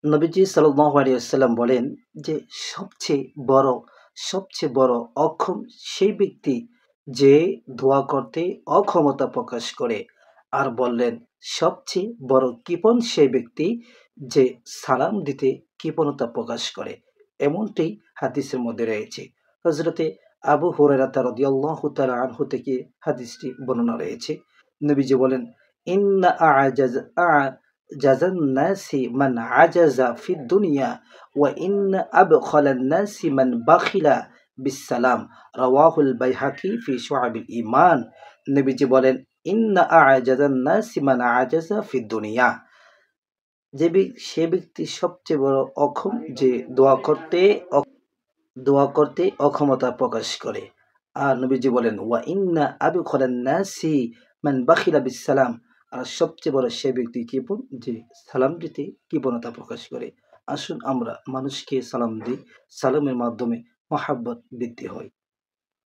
নবীজি সাল্লাল্লাহু আলাইহি ওয়াসাল্লাম বলেন যে, সবচেয়ে বড় সবচেয়ে বড় অক্ষম সেই ব্যক্তি যে দোয়া করতে অক্ষমতা প্রকাশ করে। আর বললেন, সবচেয়ে বড় কৃপণ সেই ব্যক্তি যে সালাম দিতে কৃপণতা প্রকাশ করে। এমনটি হাদিসের মধ্যে রয়েছে। হযরতে আবু হুরায়রা রাদিয়াল্লাহু তাআলা আনহু থেকে হাদিসটি বর্ণনা রয়েছে। নবীজি বলেন, ইন্না আ'জাজ আ জাযান নাসি মান আজাজা ফিদ দুনিয়া ওয়া ইন্না আবখালান নাসি মান বাখিলা বিসসালাম। রাওয়াহুল বাইহাকি ফি শুআবিল ঈমান। নবীজি বলেন, ইন্না আ'জাজান নাসি মান আজাজা ফিদ দুনিয়া। সে ব্যক্তি সবচেয়ে বড় অক্ষম যে দোয়া করতে অক্ষমতা প্রকাশ করে। আর নবীজি বলেন, ওয়া ইন্না আবখালান নাসি মান বাখিলা বিসসালাম। আর সবচেয়ে বড় সে ব্যক্তি কৃপণ যে সালাম দিতে কৃপণতা প্রকাশ করে। আসুন আমরা মানুষকে সালাম দিই। সালামের মাধ্যমে মহাব্বত বৃদ্ধি হয়।